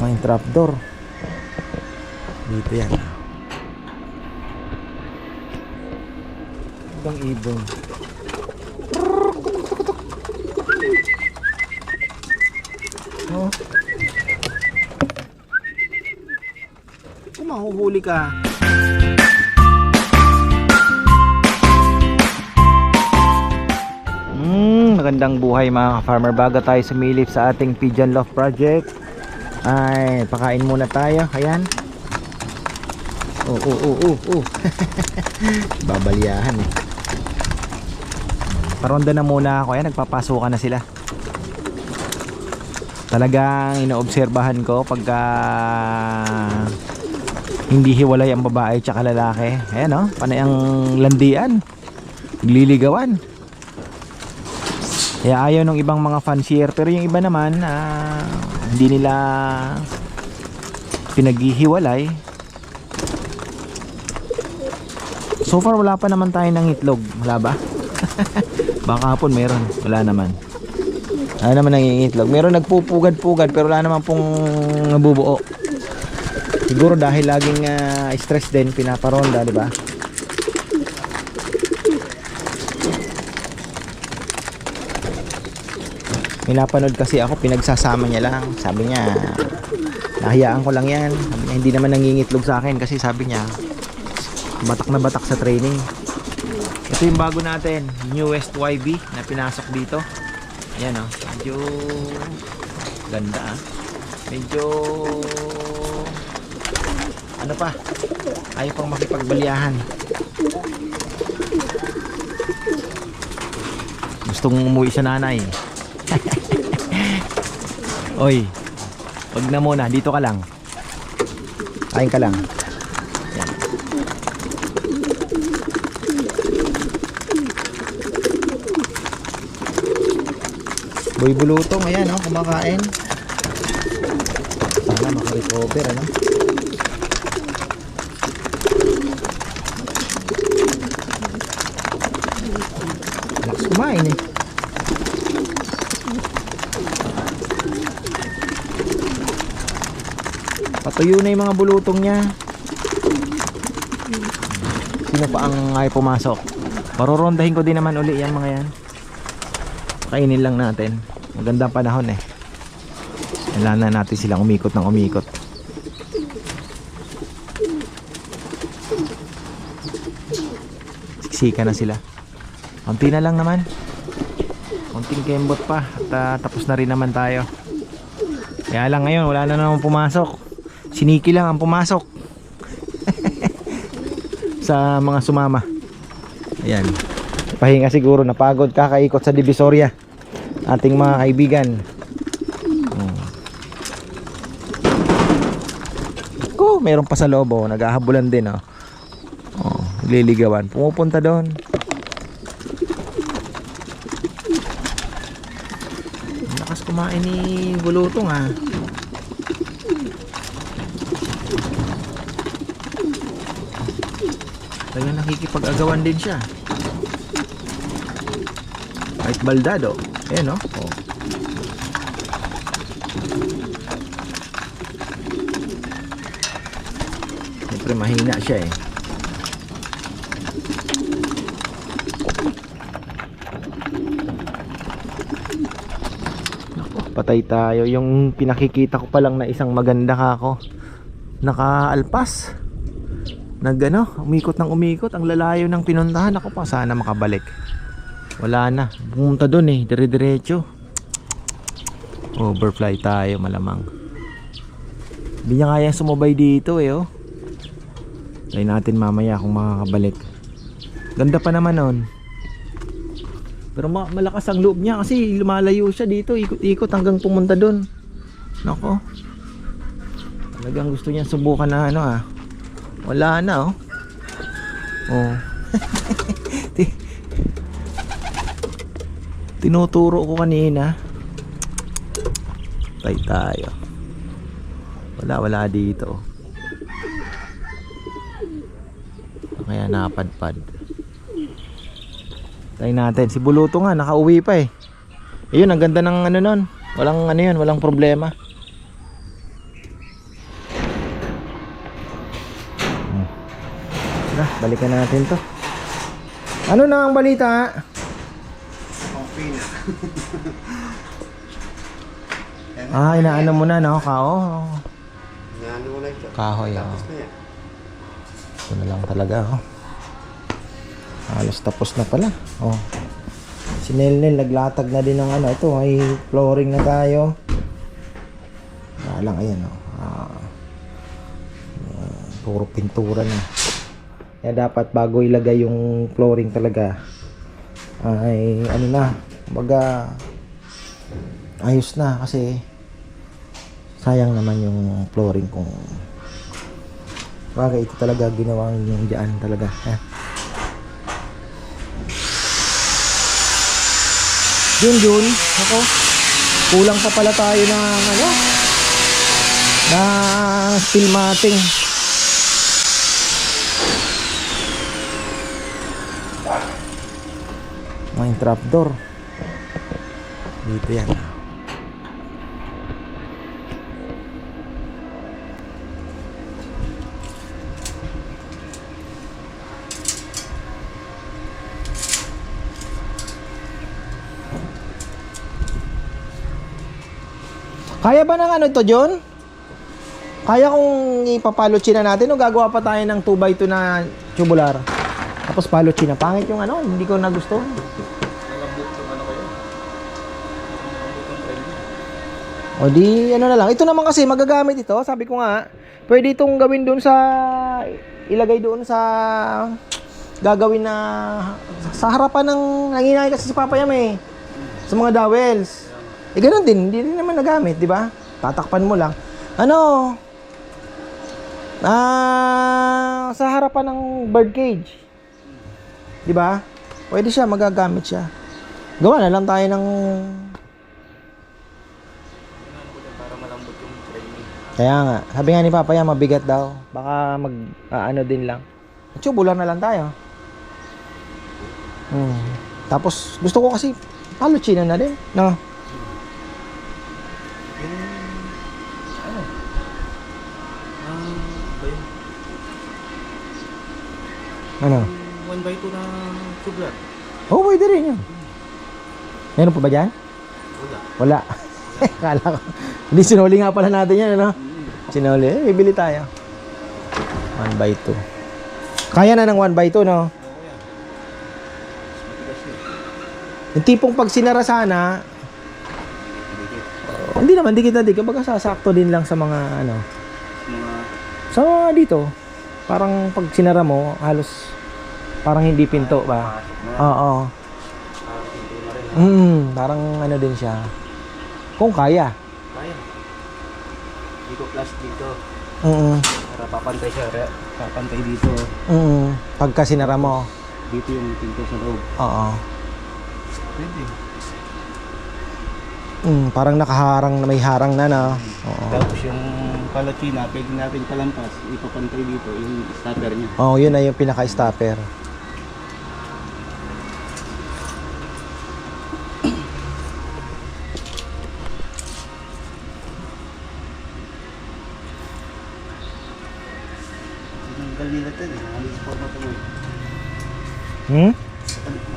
Tama yung trapdoor. Dito yan. Ibang ibon. Oh. Kung mahuhuli ka. Magandang buhay mga ka-farmer. Bago tayo sumilip sa ating pigeon loft project, ay pakain muna tayo. Ayan. Babalyahan eh. Paronda na muna ako. Ayan, nagpapasukan na sila. Talagang inoobserbahan ko pagka hindi hiwalay ang babae tsaka lalaki. Ayan o, panay ang landian, nagliligawan. Kaya ayaw ng ibang mga fancier. Pero yung iba naman hindi nila pinaghihiwalay. So far wala pa naman tayo ng itlog. Wala ba? Baka hapon meron. Wala naman. Wala naman nangingitlog. Meron nagpupugad-pugad pero wala naman pong nabubuo. Siguro dahil laging stress din, pinaparonda, di ba? May napanood kasi ako, pinagsasama niya lang. Sabi niya, nahayaan ko lang yan. Sabi niya, hindi naman nangingitlog sa akin kasi sabi niya, batak na batak sa training. Ito yung bago natin, newest YB na pinasok dito. Ayan o, medyo ganda medyo ano pa, ayaw pang makipagbalyahan. Gustong umuwi sa nanay. Oy, wag na muna, dito ka lang. Kain ka lang. Yan. Boy bulutong, ayan oh, kumakain. Sana makarecover, ano? Lakas kumain eh. Patuyo na yung mga bulutong niya. Sino pa ang ay pumasok? Marorondahin ko din naman uli yung mga yan. Kainin lang natin. Magandang panahon eh. Kailangan na natin silang umikot ng umikot. Siksika na sila. Konti na lang naman. Konting kembot pa. At tapos na rin naman tayo. Kaya lang ngayon wala na naman pumasok. Siniki lang ang pumasok. Sa mga sumama. Ayan. Pahinga siguro, napagod kakaikot sa Divisoria. Ating mga kaibigan. Ko, meron pa sa loob oh, naghahabulan din oh. Oh, liligawan. Pumupunta doon. Lakas kumain ni bulutong ah. Kaya nakikipag-agawan din siya. Kahit baldado. Ayan o. Oh. Siyempre mahina siya eh. Naku, patay tayo. Yung pinakikita ko pa lang na isang maganda kako, nakaalpas. Umikot ng umikot. Ang lalayo ng pinuntahan. Ako pa, sana makabalik. Wala na, pumunta dun eh, dire-diretso. Overfly tayo malamang. Hindi niya kaya sumabay dito eh oh. Try natin mamaya kung makakabalik. Ganda pa naman nun. Pero malakas ang loob niya kasi lumalayo siya dito, ikot-ikot hanggang pumunta dun. Nako, talagang gusto niya subukan na ano ah. Wala na oh. Oh. Tinuturo ko kanina. Tayo. Wala dito. Kaya napadpad. Tayo natin. Si Buluto nga nakauwi pa eh. Ayun, ang ganda ng ano nun. Walang ano yun, walang problema. Balikan natin to. Ano na ang balita? Okay na. Inaano mo na, no? Kao. Inaano ko na ito. Kahoy, Tapos na yan. Ito na lang talaga, halos tapos na pala. Si Nelnel naglatag na din ng ano. Ito, may flooring na tayo. Lang, ayan, puro pintura na. Kaya dapat bago ilagay yung flooring talaga, ay ano na, baga ayos na, kasi sayang naman yung flooring kung bagay ito talaga ginawang yung dyan talaga. Yun ako, kulang pa pala tayo ng ano, na steel matting. May trapdoor dito yan. Kaya ba ng ano to, John? Kaya kung ipapalutsin na natin o gagawa pa tayo ng 2x2 na tubular? Tapos palutsin na. Pangit yung ano, hindi ko nagusto. O di, ano na lang. Ito naman kasi magagamit ito. Sabi ko nga, pwede itong gawin doon sa, ilagay doon sa, gagawin na, sa harapan ng, nanginay kasi si Papa Yam sa mga dowels. Ganun din, hindi rin naman nagamit, di ba? Tatakpan mo lang. Ano? Sa harapan ng bird cage. Di ba? Pwede siya, magagamit siya. Gawa na lang tayo ng... Para malambot yung framing. Kaya nga, sabi nga ni Papa yan, mabigat daw. Baka ano din lang. Tubular na lang tayo. Tapos, gusto ko kasi, palutsinan na din. No? Ano? 1x2 na tubular. Oo, pwede rin yun. Meron pa ba dyan? Wala. Kala ko. Hindi, sinuli nga pala natin yan, ano? Sinuli. Bibili tayo. 1x2. Kaya na ng 1x2, no? Yung tipong pag sinara sana, hindi naman, dikit na dikit. Baga sasakto din lang sa mga, ano, sa mga dito. Parang pag sinara mo, halos parang hindi pinto ba? Oo. Parang ano din siya. Kung kaya. Kaya. Dito plus dito. Para papantay siya. Papantay dito. Pagka sinara mo. Dito yung pinto sa loob. Oo. Pwede. Parang nakaharang na, may harang na na. Tapos yung palatsina, pwede natin palampas. Ipapantay dito yung stopper niya. Oo, yun na yung pinaka-stopper. Tinanggal nila ito eh. Alis po na ito mo.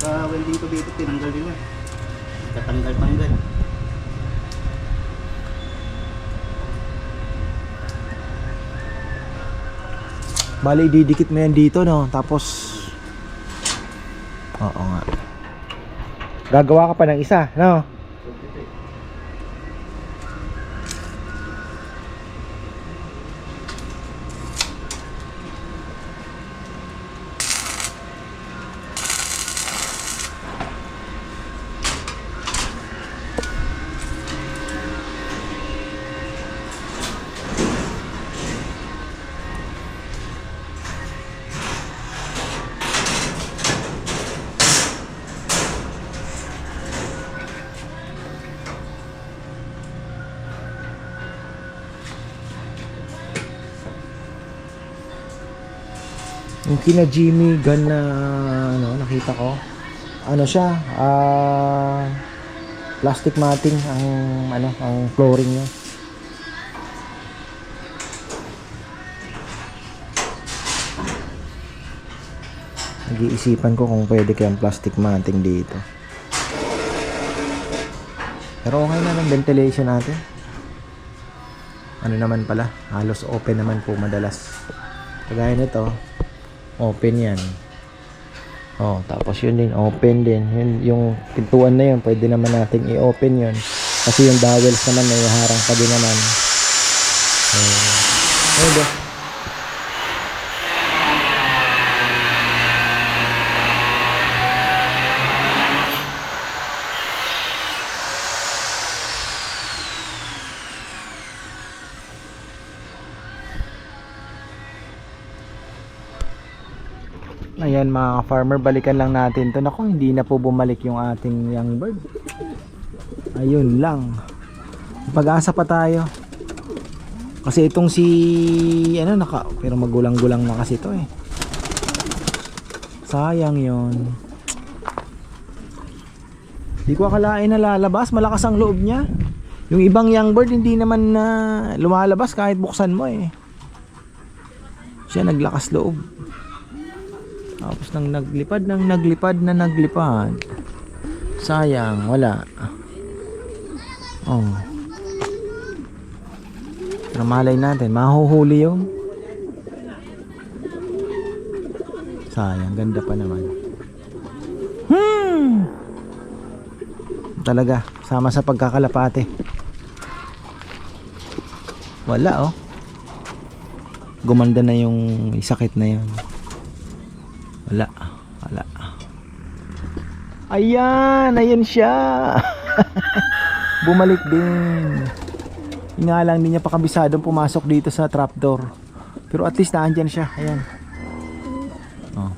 Naka-welding ko dito, tinanggal nila. Katanggal-tanggal. Bali, didikit mo yan dito, no? Tapos, oo nga. Gagawa ka pa ng isa, no? Yung kina Jimmy gun na ano, nakita ko. Ano siya? Plastic matting ang ano, ang flooring niya. Pag-iisipan ko kung pwede kayang plastic matting dito. Pero okay na ng ventilation natin. Ano naman pala, halos open naman po madalas. Kagaya nito, open yan. Oh, tapos yun din, open din. Yun, yung pintuan na yun, pwede naman nating i-open yun. Kasi yung dowels naman, may harang pa din naman. Pwede. Ayan mga farmer, balikan lang natin to. Naku, hindi na po bumalik yung ating young bird. Ayun lang. Pag-asa pa tayo. Kasi itong si ano pero magulang-gulang na kasi to eh. Sayang yon. Di ko akalain na lalabas, malakas ang loob niya. Yung ibang young bird hindi naman na lumalabas kahit buksan mo eh. Siya naglakas loob. Tapos nang naglipad na naglipad. Sayang, wala. Oh. Pero malay natin, mahuhuli yung. Sayang, ganda pa naman. Talaga, sama sa pagkakalapate. Wala oh. Gumanda na yung sakit na yun. Wala. Ayan siya. Bumalik din. Nga lang, hindi niya pa kabisadong pumasok dito sa trapdoor. Pero at least naandyan siya. Ayan. Oh.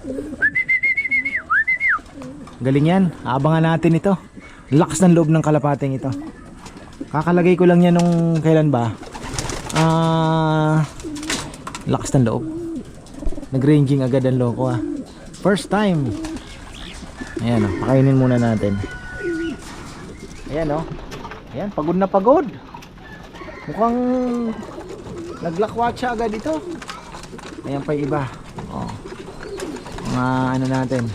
Galing yan. Abangan natin ito. Lakas ng loob ng kalapating ito. Kakalagay ko lang yan nung kailan ba? Lakas ng loob. Nag-ranging agad ang loko ah. First time. Ayan o, pakainin muna natin. Ayan o. Ayan, pagod na pagod. Mukhang naglakwat siya agad ito. Ayan pa yung iba. O, mga ano natin.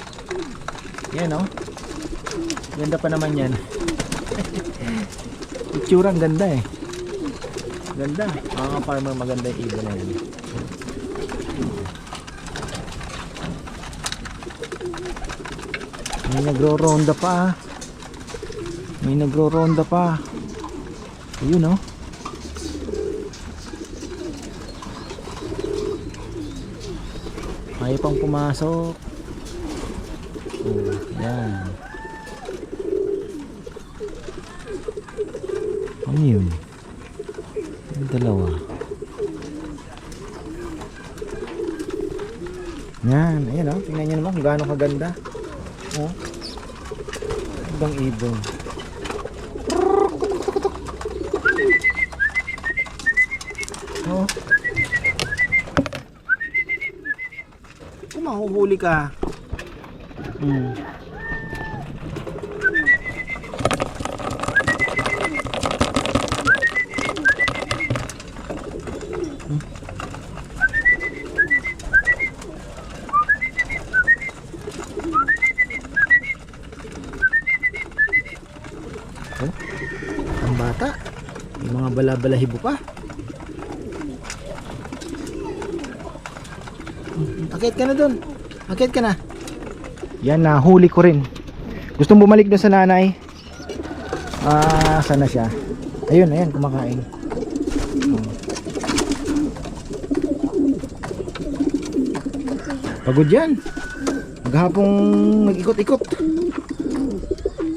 Ayan o. Ganda pa naman yan. Itsurang ganda eh. Ganda. Mga farmer, maganda yung ibon na yan. May nagro-ronda pa. May nagro-ronda pa. Ayun oh. Ayaw pang pumasok. Oh, yan. Ano yun? Yung dalawa. Yan. Ayan oh. Tingnan nyo naman kung gaano kaganda. Oh. Ibang ibon. Oh. Kung mahuhuli ka. Ang bata, yung mga bala-balahibo pa. Akit ka na dun. Akit ka na. Yan, nahuli ko rin. Gustong bumalik doon sa nanay. Sana siya. Ayun, ayan, kumakain. Pagod yan. Maghapong nag-ikot-ikot.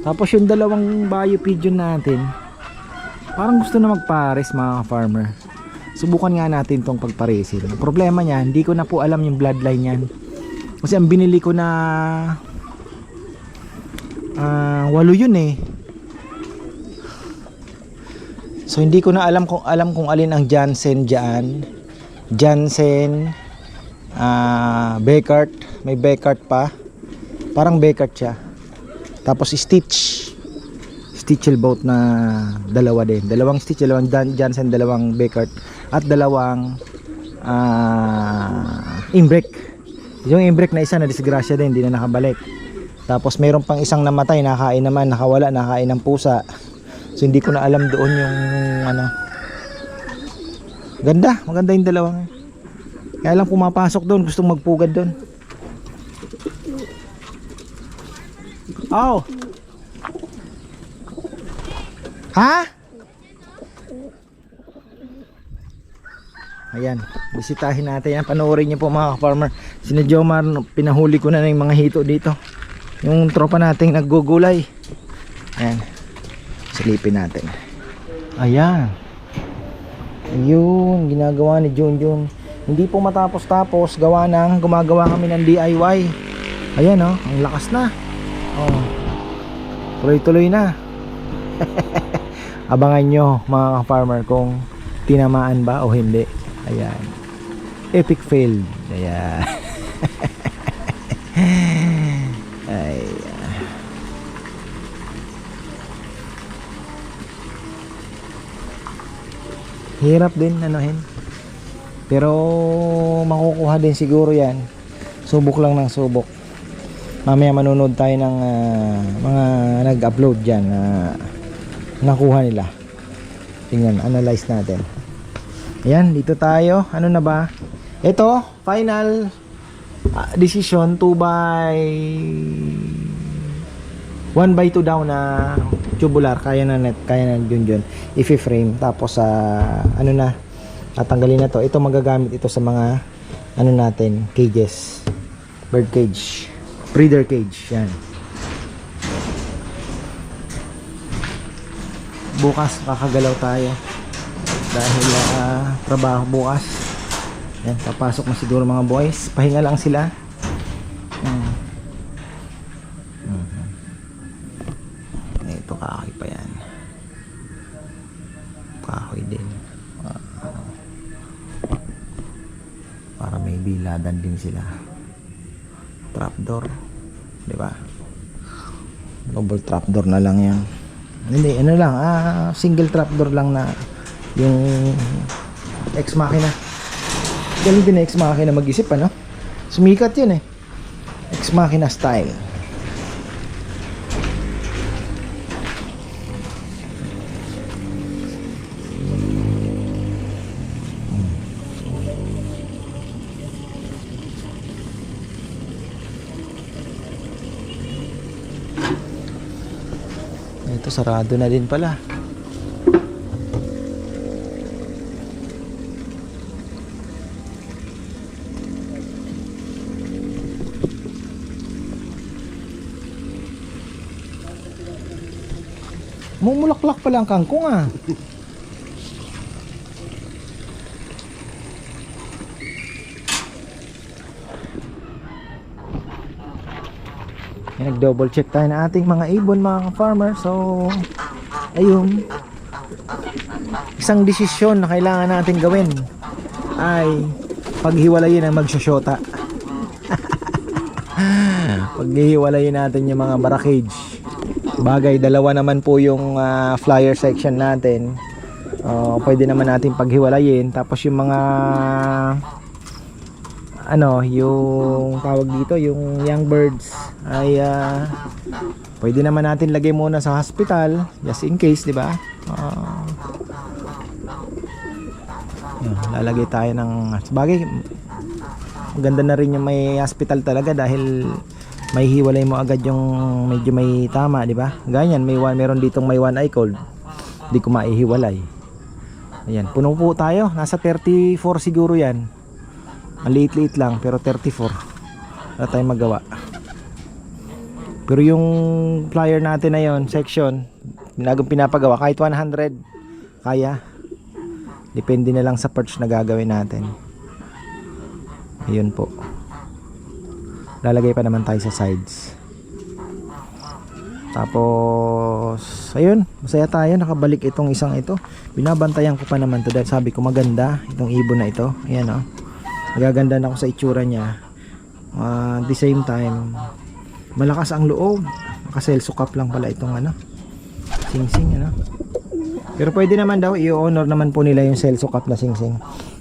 Tapos yung dalawang bio pigeon natin, parang gusto na magpares mga farmer. Subukan nga natin tong pagparesin. Ang problema niya, hindi ko na po alam yung bloodline niyan. Kasi ang binili ko na 8 yun eh. So hindi ko na alam kung alin ang Jansen diyan. Jansen, Beckert, may Beckert pa. Parang Beckert siya. Tapos Stitchel boat na dalawa din. Dalawang Stitch, dalawang Jansen, dalawang Beckert at dalawang Imbrek. Yung imbrek na isa na disgrasya din, hindi na nakabalik. Tapos meron pang isang namatay, nakain naman, nakawala, nakain ng pusa. So hindi ko na alam doon yung ano. Ganda, maganda yung dalawa. Kaya lang pumapasok doon, gustong magpugad doon. Oh. Ha? Ayan, bisitahin natin yan. Panoorin niyo po mga ka-farmer. Sina Jomar, pinahuli ko na yung mga hito dito. Yung tropa nating naggugulay. Ayan, silipin natin. Ayan. Ayun, ginagawa ni Junjun. Hindi po matapos-tapos, gumagawa kami ng DIY. Ayan oh, ang lakas na. Oh, tuloy-tuloy na. Abangan nyo mga ka-farmer kung tinamaan ba o hindi. Ayan, epic fail. Ayan. Ayan. Hirap din anuhin, pero makukuha din siguro yan. Subok lang ng subok. Mamaya manonood tayo ng mga nag-upload dyan na nakuha nila. Tingnan, analyze natin. Ayan, dito tayo. Ano na ba? Ito, final decision 1x2 daw na tubular. Kaya na net, kaya na Junjun i-frame. Tapos ano na, tatanggalin na to. Ito magagamit ito sa mga ano natin, cages. Bird cage, breeder cage. Yan. Bukas kakagalaw tayo dahil trabaho bukas. Yan, papasok na siguro mga boys. Pahinga lang sila. Ito kahoy pa yan. Kahoy din. Para may biladan din sila. Trapdoor, di ba? Double trapdoor na lang yan. Hindi, ano lang, single trapdoor lang na yung ex machina. Galing din na ex machina mag-isip, ano? Sumikat yun eh. Ex machina style. Ito sarado na din pala. Mumulaklak pala ang kangkong Nag-double check tayo na ating mga ibon mga ka-farmer. So ayun, isang desisyon na kailangan natin gawin ay paghiwalayin ang magsosyota. Paghiwalayin natin yung mga barakage. Bagay, dalawa naman po yung flyer section natin. Pwede naman natin paghiwalayin. Tapos yung mga ano, yung tawag dito, yung young birds ay pwede naman natin lagay muna sa hospital just in case, di ba? Lalagay tayo ng bagay. Maganda na rin yung may hospital talaga dahil may hiwalay mo agad yung medyo may tama, di ba? Ganyan, meron ditong may one eye cold. Di ko maihiwalay. Ayan, puno po tayo. Nasa 34 siguro yan. Maliit-liit lang pero 34. Wala tayong magawa. Pero yung flyer natin na yon, section, pinapagawa kahit 100 kaya. Depende na lang sa perch na gagawin natin. Ayun po. Lalagay pa naman tayo sa sides. Tapos ayun, masaya tayo, nakabalik itong isang ito. Binabantayan ko pa naman to dahil sabi ko maganda itong ibon na ito. Ayan oh. Nagaganda na ako sa itsura niya. At the same time, malakas ang loob. Naka-celso cup lang pala itong ano, singsing ano. Pero pwede naman daw i-honor naman po nila yung celso cup na singsing.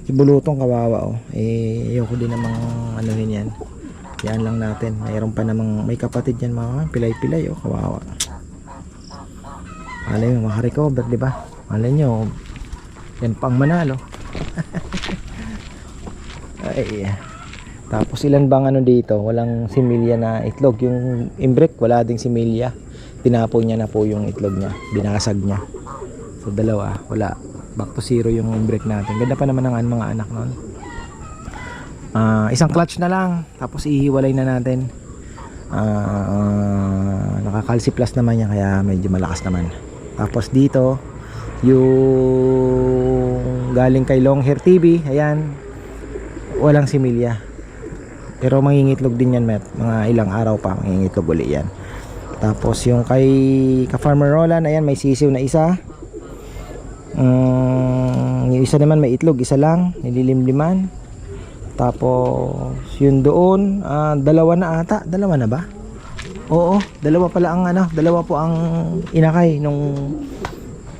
Si Bulutong kawawa oh. Ayoko din namang ano yan. Yan lang natin. Mayroon pa namang may kapatid yan mga pilay-pilay oh, kawawa. Malay mo makarecover, di ba? Malay nyo, yan pang manalo. Ay, tapos ilan bang ano dito? Walang similya na itlog. Yung imbrek, wala ding similya. Tinapon niya na po yung itlog niya. Binasag niya. So dalawa, wala. Back to zero yung imbrek natin. Ganda pa naman ng mga anak nun. Isang clutch na lang. Tapos ihiwalay na natin. Nakakalsi plus naman niya, kaya medyo malakas naman. Tapos dito, yung galing kay Longhair TV, ayan, walang similya. Pero mangingitlog din yan, mga ilang araw pa mangingitlog uli yan. Tapos yung kay ka-Farmer Roland, ayan, may sisiw na isa. Yung isa naman may itlog, isa lang, nililimliman. Tapos yun doon, dalawa na ata, dalawa na ba? Oo, dalawa pala ang ano, dalawa po ang inakay nung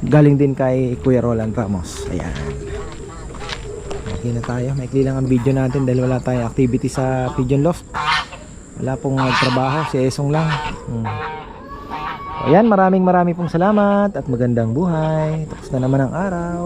galing din kay Kuya Roland Ramos. Ayan. Okay na tayo, maikli lang ang video natin dahil wala tayong activity sa Pigeon Loft. Wala pong nagtrabaho, si Esong lang. Ayan, maraming pong salamat at magandang buhay. Tapos na naman ang araw.